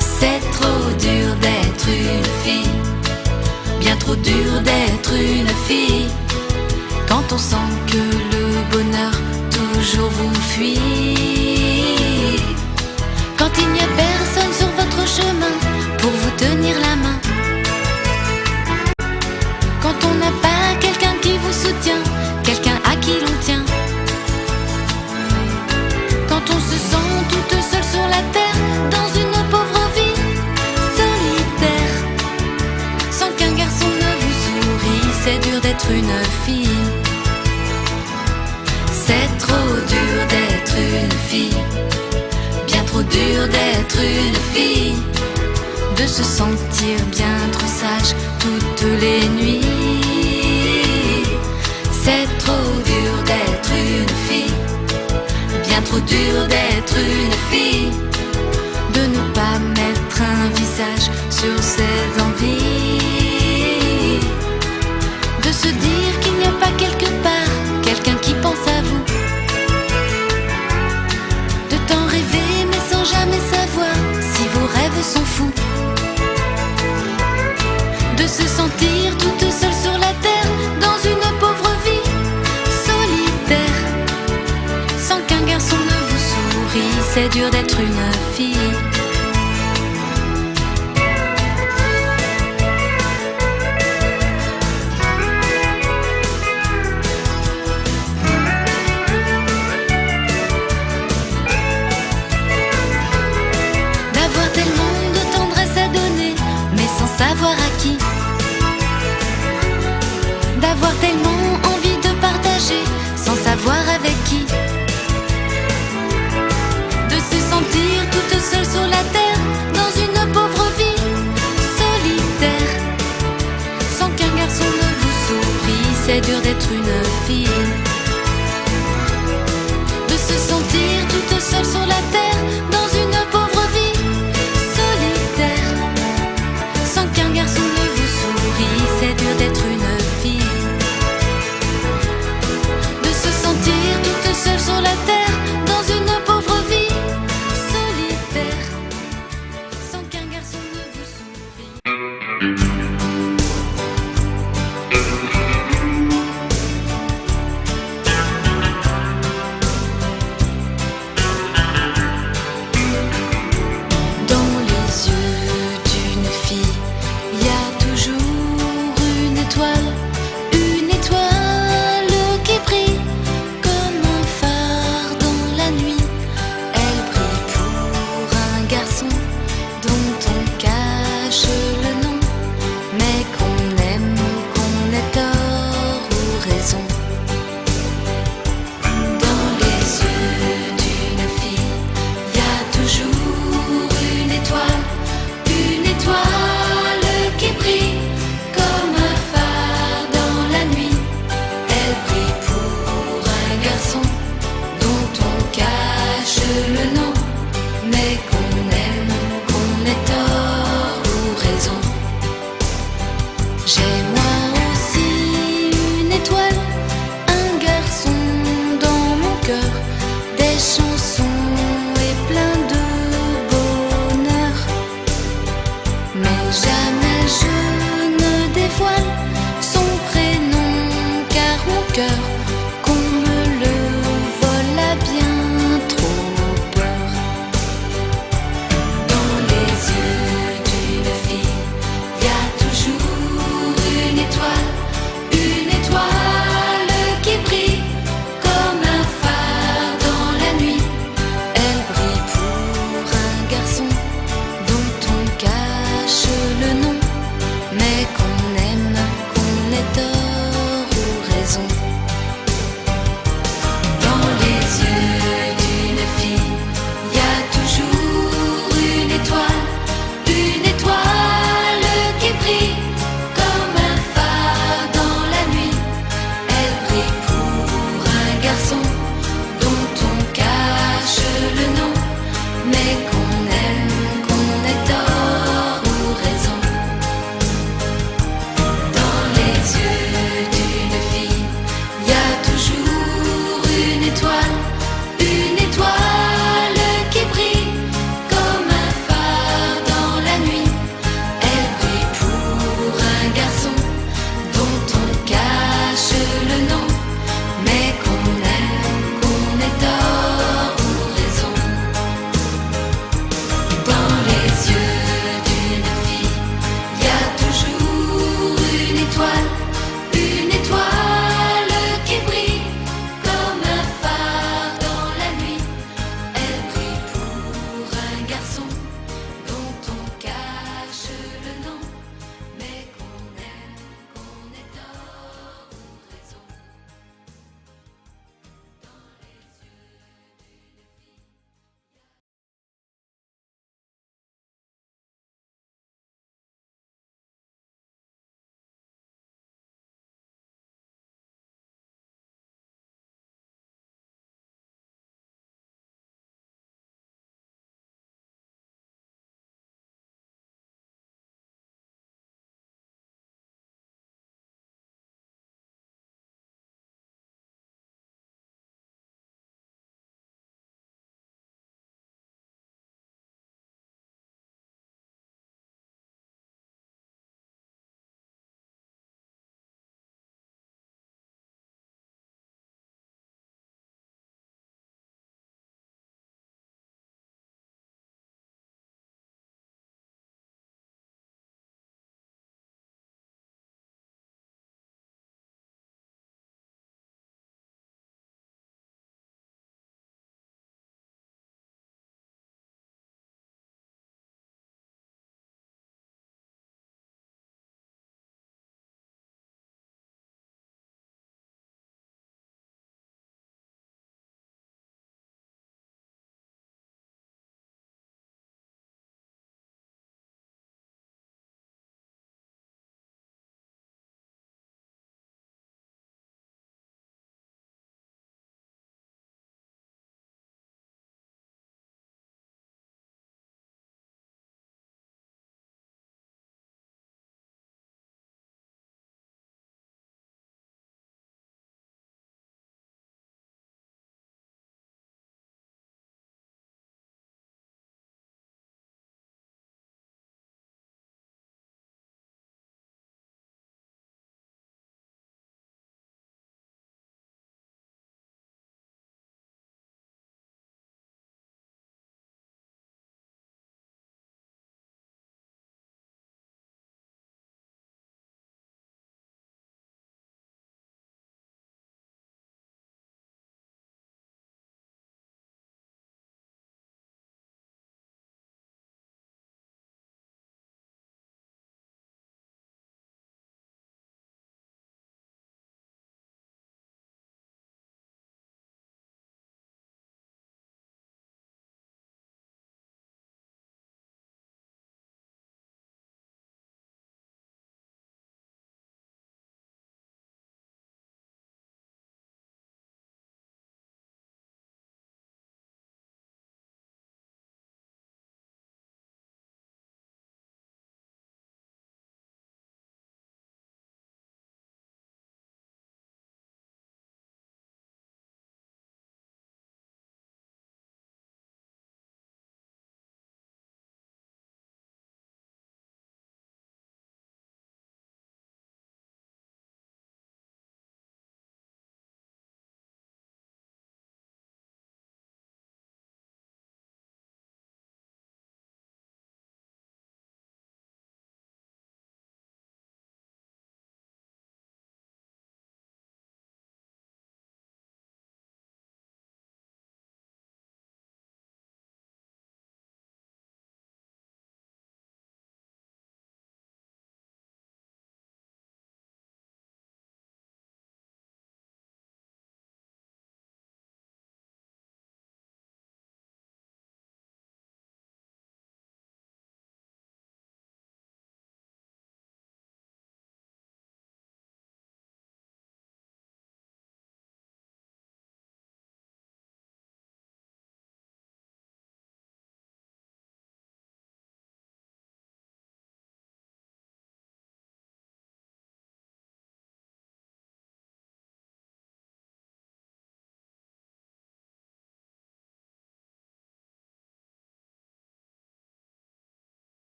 C'est trop dur d'être une fille, bien trop dur d'être une fille. Quand on sent que le bonheur toujours vous fuit, quand il n'y a personne sur votre chemin pour vous tenir la main, quand on n'a pas quelqu'un qui vous soutient, quelqu'un à qui l'on tient, quand on se sent toute seule sur la terre, dans une pauvre vie solitaire, sans qu'un garçon ne vous sourie, c'est dur d'être une fille. C'est trop dur d'être une fille, bien trop dur d'être une fille, de se sentir bien trop sage toutes les nuits. C'est trop dur d'être une fille, bien trop dur d'être une fille, de ne pas mettre un visage sur ses envies, de se dire qu'il n'y a pas quelque part quelqu'un qui pense à vous, de tant rêver mais sans jamais savoir si vos rêves sont fous, de se sentir toute seule sur la terre dans une pauvre vie solitaire, sans qu'un garçon ne vous sourie, c'est dur d'être une fille. D'avoir tellement de tendresse à donner, mais sans savoir à qui, d'avoir tellement envie de partager, sans savoir avec qui, de se sentir toute seule sur la terre, dans une pauvre vie solitaire, sans qu'un garçon ne vous sourie, c'est dur d'être une fille.